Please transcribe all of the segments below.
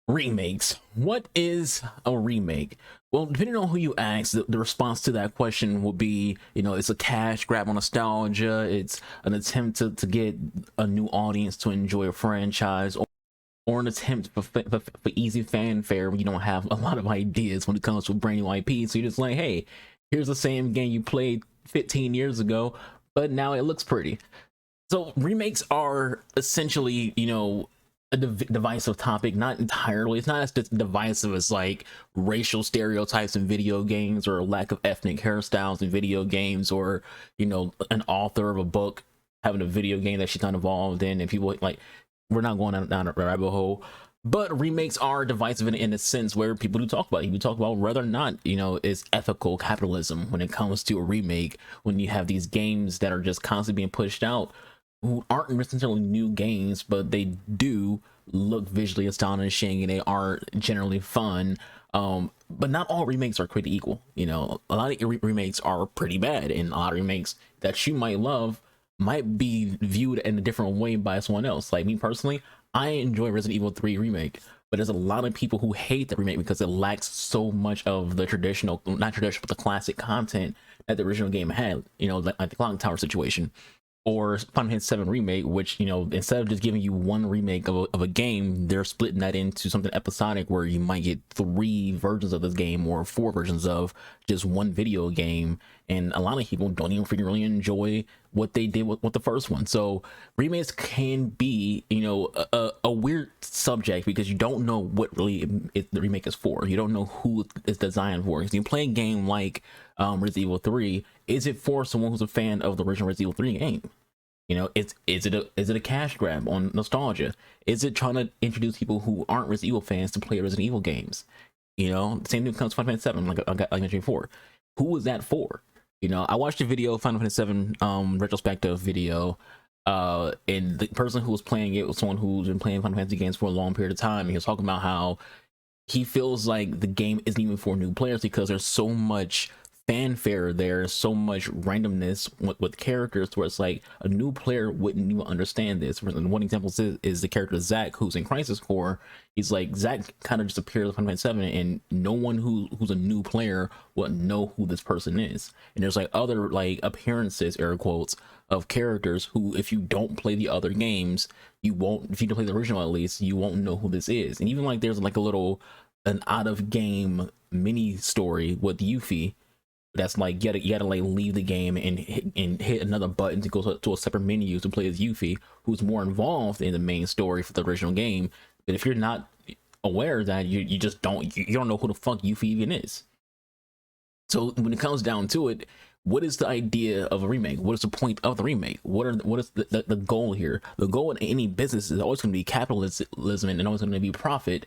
Remakes. What is a remake? Well, depending on who you ask, the response to that question will be, it's a cash grab on nostalgia. It's an attempt to get a new audience to enjoy a franchise, or an attempt for easy fanfare when you don't have a lot of ideas when it comes to a brand new IP. So you're just like, hey, here's the same game you played 15 years ago, but now it looks pretty. So remakes are essentially, a divisive topic. Not entirely. It's not as divisive as like racial stereotypes in video games, or lack of ethnic hairstyles in video games, or an author of a book having a video game that she's not involved in, and people like, we're not going down a rabbit hole. But remakes are divisive in a sense where people do talk about it. We talk about whether or not it's ethical capitalism when it comes to a remake. When you have these games that are just constantly being pushed out, who aren't necessarily new games, but they do look visually astonishing and they are generally fun. But not all remakes are created equal. A lot of remakes are pretty bad, and a lot of remakes that you might love might be viewed in a different way by someone else. Like me personally, I enjoy Resident Evil 3 remake, but there's a lot of people who hate the remake because it lacks so much of the traditional, not traditional, but the classic content that the original game had. Like the Clock Tower situation, or Final Fantasy 7 remake, which instead of just giving you one remake of a game, they're splitting that into something episodic where you might get 3 versions of this game or 4 versions of just one video game. And a lot of people don't even really enjoy what they did with the first one. So remakes can be a weird subject because you don't know what really the remake is for. You don't know who it's designed for. Because you play a game like Resident Evil 3, is it for someone who's a fan of the original Resident Evil 3 game? Is it a cash grab on nostalgia? Is it trying to introduce people who aren't Resident Evil fans to play Resident Evil games? The same thing comes to Final Fantasy 7, like I mentioned before. Who was that for? I watched a video, Final Fantasy 7 retrospective video, and the person who was playing it was someone who's been playing Final Fantasy games for a long period of time. And he was talking about how he feels like the game isn't even for new players because there's so much fanfare, there's so much randomness with characters where it's like a new player wouldn't even understand this. One example is the character Zack, who's in Crisis Core. He's like, Zack kind of just appears in Final Fantasy 7 and no one who's a new player would know who this person is. And there's like other like appearances, air quotes, of characters who, if you don't play the other games, you won't, if you don't play the original at least, you won't know who this is. And even like there's like an out of game mini story with Yuffie that's like you gotta like leave the game and hit another button to go to a separate menu to play as Yuffie, who's more involved in the main story for the original game. But if you're not aware of that, you just don't know who the fuck Yuffie even is. So when it comes down to it, what is the idea of a remake? What is the point of the remake? What is the goal here? The goal in any business is always going to be capitalism and always going to be profit.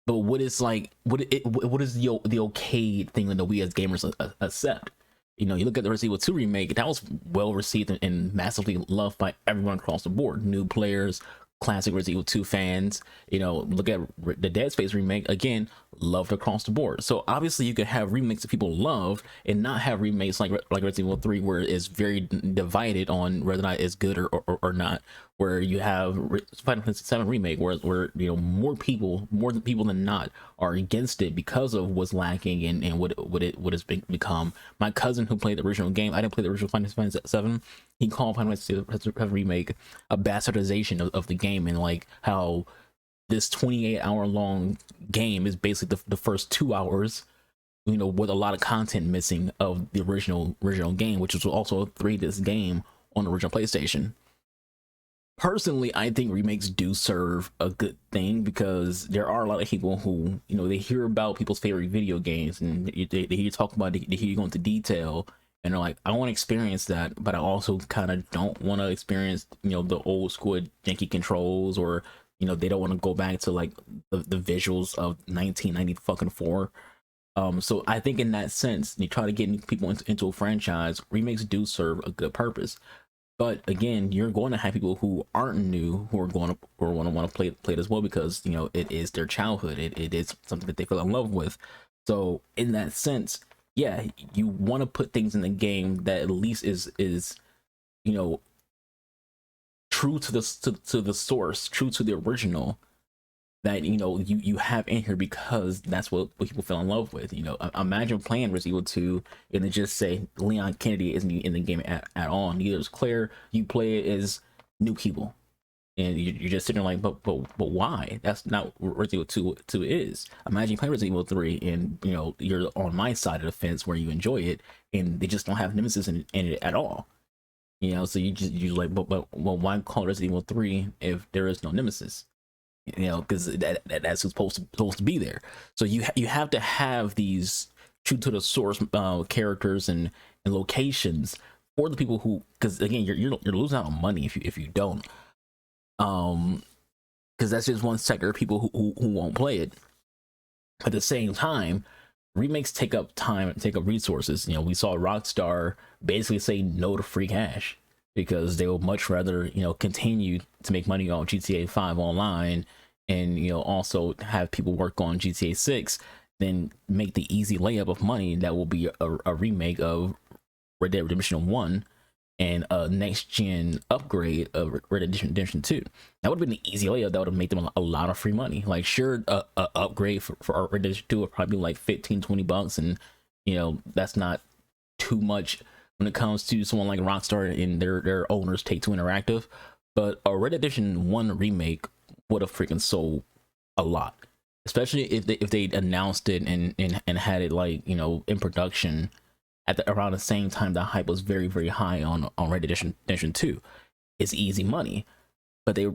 But what is like what is the okay thing that we as gamers accept? You look at the Resident Evil 2 remake, that was well received and massively loved by everyone across the board. New players, classic Resident Evil 2 fans. Look at the Dead Space remake, again, loved across the board. So obviously you could have remakes that people love and not have remakes like Resident Evil 3 where it's very divided on whether or not it's good or not. Where you have Final Fantasy 7 remake where more people than not are against it because of what's lacking and what it's become. My cousin who played the original game, I didn't play the original Final Fantasy 7, he called Final Fantasy 7 remake a bastardization of the game, and like how this 28-hour long game is basically the first 2 hours, with a lot of content missing of the original game, which was also a 3-disc game on the original PlayStation. Personally, I think remakes do serve a good thing because there are a lot of people who, they hear about people's favorite video games and they hear you talk about it, they hear you go into detail, and they're like, I want to experience that, but I also kind of don't want to experience, the old school janky controls, or, they don't want to go back to like the visuals of 1990 fucking 4. So I think in that sense, you try to get people into a franchise, remakes do serve a good purpose. But again, you're going to have people who aren't new who are going to or want to play it as well because it is their childhood. It is something that they fell in love with. So in that sense, yeah, you want to put things in the game that at least is you know true to the source, true to the original, that you have in here because that's what people fell in love with. Imagine playing Resident Evil 2 and then just say Leon Kennedy isn't in the game at all. Neither is Claire. You play it as new people, and you're just sitting there like, but why? That's not what Resident Evil 2 is. Imagine playing Resident Evil 3 and you're on my side of the fence where you enjoy it, and they just don't have Nemesis in it at all. So you're like, but well, why call it Resident Evil 3 if there is no Nemesis? Because that's who's supposed to be there. So you have to have these true to the source characters and locations for the people who, because again, you're losing out on money if you don't, because that's just one sector of people who won't play it. At the same time, remakes take up time, take up resources. We saw Rockstar basically say no to free cash because they would much rather continue to make money on GTA 5 online and also have people work on GTA 6 than make the easy layup of money that will be a remake of Red Dead Redemption 1 and a next gen upgrade of Red Dead Redemption 2. That would have been the easy layup that would have made them a lot of free money. Like, sure, a upgrade for our Red Dead Redemption 2 would probably be like $15-$20, and that's not too much when it comes to someone like Rockstar and their owners Take-Two Interactive. But a Red Dead Redemption 1 remake would have freaking sold a lot, especially if they announced it and had it like in production at around the same time the hype was very, very high on Red Dead Redemption 2. It's easy money, but they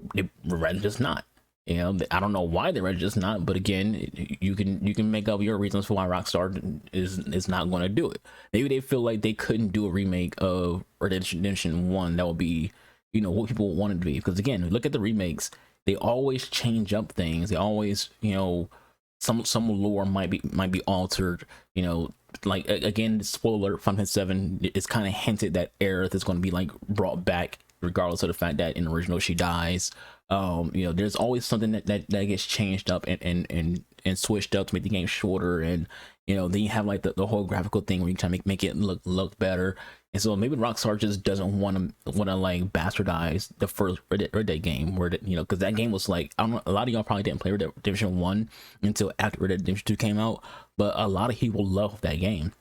rather just not. I don't know why they rather just not, but again, you can make up your reasons for why Rockstar is not going to do it. Maybe they feel like they couldn't do a remake of Red Dead Redemption 1 that would be what people wanted to be, because again, look at the remakes, they always change up things. They always some lore might be altered. Like, again, spoiler alert, Final Fantasy 7, it's kind of hinted that Aerith is going to be like brought back regardless of the fact that in the original she dies. There's always something that gets changed up and switched up to make the game shorter, and then you have like the whole graphical thing where you try to make it look better. And so maybe Rockstar just doesn't want to like bastardize the first Red Dead game, where because that game was like, I don't know, a lot of y'all probably didn't play Red Dead Redemption 1 until after Red Dead Redemption 2 came out, but a lot of people love that game.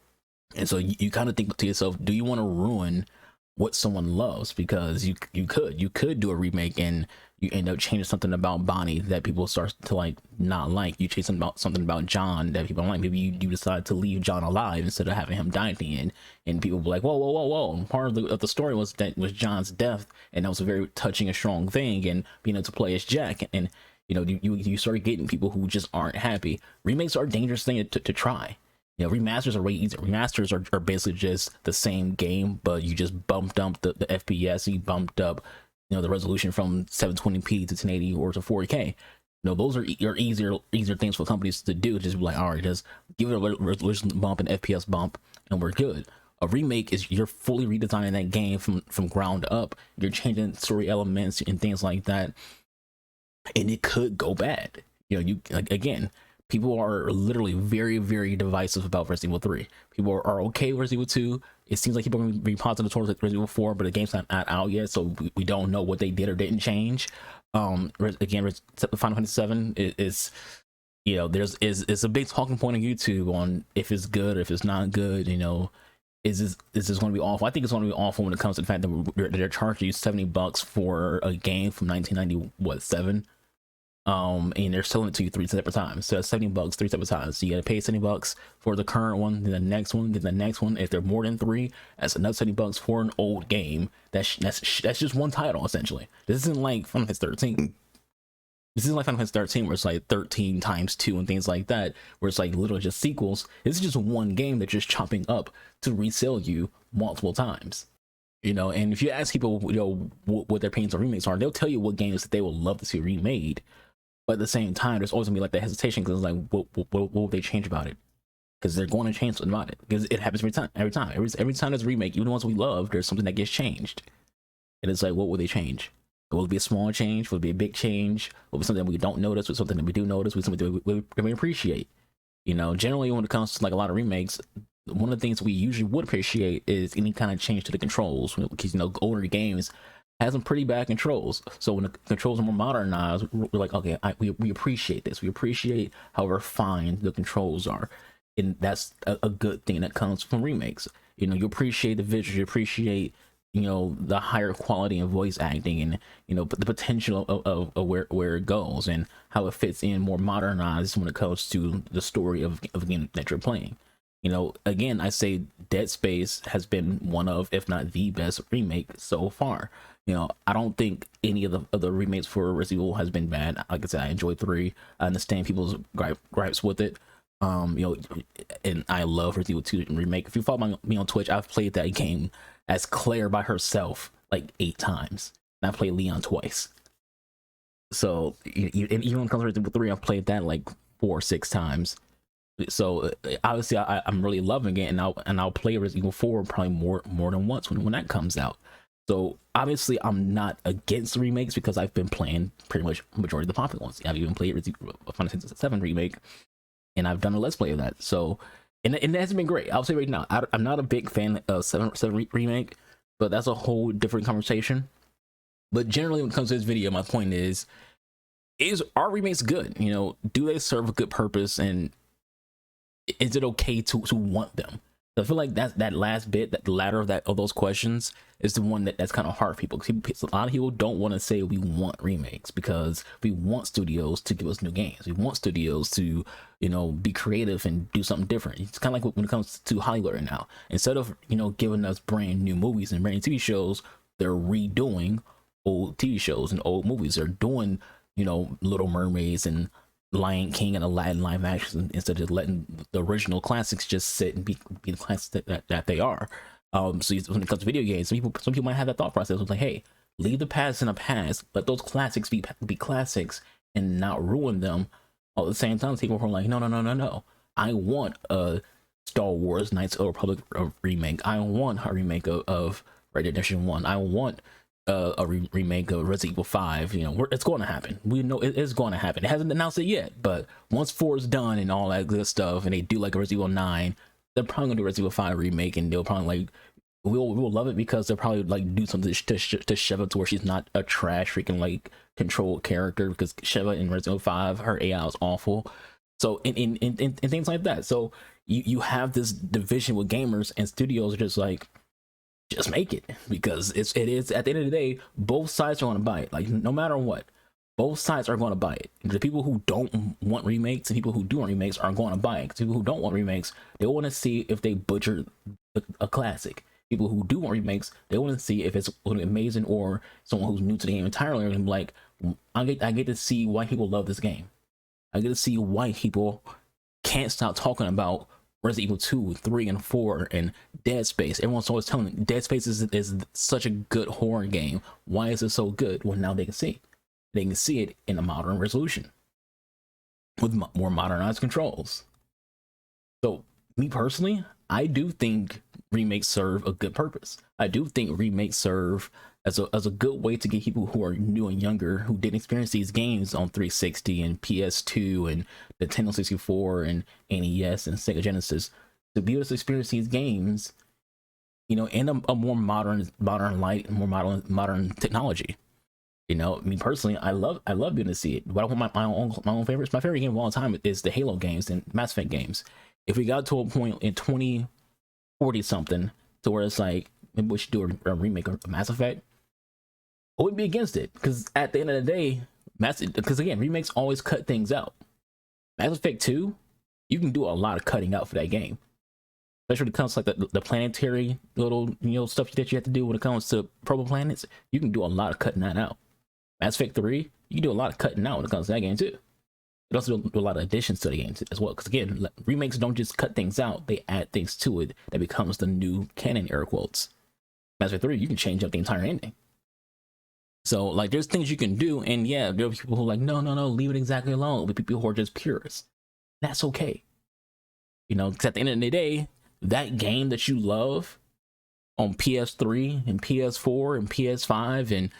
And so you kind of think to yourself, do you want to ruin what someone loves? Because you could do a remake and you end up changing something about Bonnie that people start to like not like. You change something about John that people don't like. Maybe you decide to leave John alive instead of having him die at the end, and people be like, whoa. And part of the story was John's death, and that was a very touching and strong thing, and being able to play as Jack, and you start getting people who just aren't happy. Remakes are a dangerous thing to try. Remasters are way easier. Remasters are basically just the same game, but you just bumped up the FPS, you bumped up the resolution from 720p to 1080 or to 4K. Those are easier things for companies to do. Just be like, all right, just give it a resolution bump and FPS bump, and we're good. A remake is you're fully redesigning that game from ground up. You're changing story elements and things like that, and it could go bad. Again, people are literally very, very divisive about Resident Evil 3. People are okay with Resident Evil 2. It seems like people are going to be positive towards Resident Evil 4, but the game's not out yet, so we don't know what they did or didn't change. Again, Final Fantasy 7 is it's a big talking point on YouTube on if it's good or if it's not good. Is this going to be awful? I think it's going to be awful when it comes to the fact that they're charging you $70 for a game from 1997. And they're selling it to you 3 separate times. So that's $70 3 separate times. So you gotta pay $70 for the current one, then the next one, then the next one. If they're more than 3, that's another $70 for an old game. That's just one title essentially. This isn't like Final Fantasy 13. This isn't like Final Fantasy 13 where it's like 13 times 2 and things like that, where it's like literally just sequels. This is just one game that's just chopping up to resell you multiple times. And if you ask people, what their opinions on remakes are, they'll tell you what games that they would love to see remade. But at the same time, there's always gonna be like that hesitation, because it's like, what will they change about it? Because they're going to change something about it, because it happens every time. Every time there's a remake, even the ones we love, there's something that gets changed, and it's like, what will they change? Will it be a small change? Will it be a big change? Will it be something that we don't notice? Will something that we do notice? Will something that we appreciate? Generally when it comes to like a lot of remakes, one of the things we usually would appreciate is any kind of change to the controls, because older games has some pretty bad controls. So when the controls are more modernized, we're like, okay, we appreciate this. We appreciate how refined the controls are, and that's a good thing that comes from remakes. You know, you appreciate the visuals, you appreciate, you know, the higher quality in voice acting, and you know, the potential of where it goes and how it fits in more modernized when it comes to the story of a game that you're playing. You know, again, I say Dead Space has been one of, if not the best remake so far. You know, I don't think any of the other remakes for Resident Evil has been bad. Like I said, I enjoyed 3. I understand people's gripes with it. You know, and I love Resident Evil 2 remake. If you follow me on Twitch, I've played that game as Claire by herself like 8 times, and I played Leon twice. So and even when it comes to Resident Evil 3, I've played that like 4 or 6 times. So obviously I'm really loving it, and I'll play Resident Evil 4 probably more than once when that comes out. So obviously I'm not against remakes because I've been playing pretty much majority of the popular ones. I've even played Final Fantasy 7 remake, and I've done a let's play of that. So and it has been great. I'll say right now, I'm not a big fan of 7 remake, but that's a whole different conversation. But generally, when it comes to this video, my point is are remakes good? You know, do they serve a good purpose, and is it okay to want them? I feel like that last bit, that the latter of those questions, is the one that's kind of hard for people. Because a lot of people don't want to say we want remakes because we want studios to give us new games. We want studios to, you know, be creative and do something different. It's kind of like when it comes to Hollywood right now. Instead of, you know, giving us brand new movies and brand new TV shows, they're redoing old TV shows and old movies. They're doing, you know, Little Mermaids and Lion King and Aladdin live action instead of letting the original classics just sit and be the classics that they are. So when it comes to video games, some people might have that thought process of like, hey, leave the past in the past, let those classics be classics and not ruin them. All at the same time, people are like, no, I want a Star Wars Knights of the Republic remake. I want a remake of Red Dead Redemption 1. I want a remake of Resident Evil 5. You know, it's going to happen. We know it is going to happen. It hasn't announced it yet, but once 4 is done and all that good stuff, and they do like a Resident Evil 9, they're probably gonna do Resident Evil 5 remake, and they'll probably like we'll love it because they'll probably like do something to shove it to where she's not a trash freaking like controlled character, because Sheva in Resident Evil 5, her AI is awful. So in things like that. So you have this division with gamers, and studios are just like, just make it, because it is at the end of the day, both sides are going to buy it. Like, no matter what, both sides are going to buy it. The people who don't want remakes and people who do want remakes are going to buy it. People who don't want remakes, they want to see if they butcher a classic. People who do want remakes, they want to see if it's going to be amazing, or someone who's new to the game entirely and be like, I get to see why people love this game. I get to see why people can't stop talking about Resident Evil 2, 3, and 4, and Dead Space. Everyone's always telling me Dead Space is such a good horror game. Why is it so good? Well, now they can see. They can see it in a modern resolution with more modernized controls. So, me personally, I do think remakes serve a good purpose. I do think remakes serve as a good way to get people who are new and younger, who didn't experience these games on 360 and PS2 and Nintendo 64 and NES and Sega Genesis, to be able to experience these games, you know, in a more modern light and more modern technology. You know, me personally, I love being able to see it. But I want my own favorites. My favorite game of all time is the Halo games and Mass Effect games. If we got to a point in 2040 something to where it's like, maybe we should do a remake of Mass Effect, I wouldn't be against it, because at the end of the day, because again, remakes always cut things out. Mass Effect 2, you can do a lot of cutting out for that game, especially when it comes to like the planetary little, you know, stuff that you have to do when it comes to planets. You can do a lot of cutting that out. Mass Effect 3, you can do a lot of cutting out when it comes to that game too. You also do a lot of additions to the game as well, because again, remakes don't just cut things out, they add things to it that becomes the new canon, air quotes. Mass Effect 3, you can change up the entire ending. So, like, there's things you can do, and yeah, there are people who are like, no, leave it exactly alone. But people who are just purists. That's okay. You know, because at the end of the day, that game that you love on PS3 and PS4 and PS5 and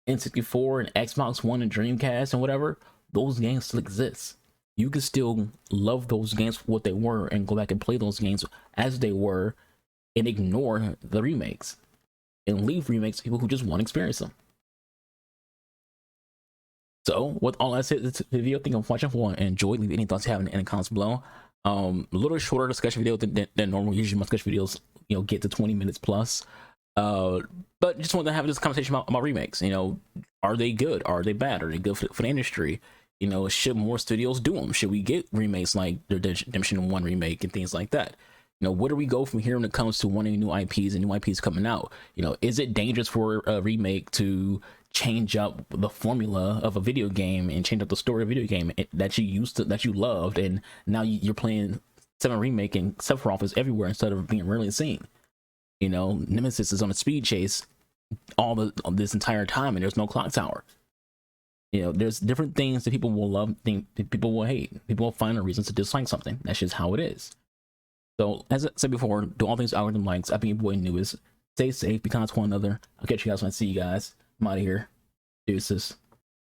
N64 and Xbox One and Dreamcast and whatever, those games still exist. You can still love those games for what they were and go back and play those games as they were and ignore the remakes. and leave remakes to people who just want to experience them. So with all that said, this video, thank you for watching. For enjoy, leave any thoughts you have in the comments below. A little shorter discussion video than normal. Usually my discussion videos, get to 20 minutes plus. But just wanted to have this conversation about remakes. Are they good? Are they bad? Are they good for the industry? Should more studios do them? Should we get remakes like the Redemption 1 remake and things like that? Where do we go from here when it comes to wanting new IPs and new IPs coming out? Is it dangerous for a remake to change up the formula of a video game and change up the story of a video game that you loved, and now you're playing 7 remake and Sephiroth is everywhere instead of being really seen? Nemesis is on a speed chase this entire time, and there's no clock tower. There's different things that people will love, people will hate, people will find a reason to dislike something. That's just how it is. So as I said before, do all things algorithm likes. I've been your boy Newest. Stay safe, be kind to one another. I'll catch you guys when I see you guys. I'm out of here. Deuces.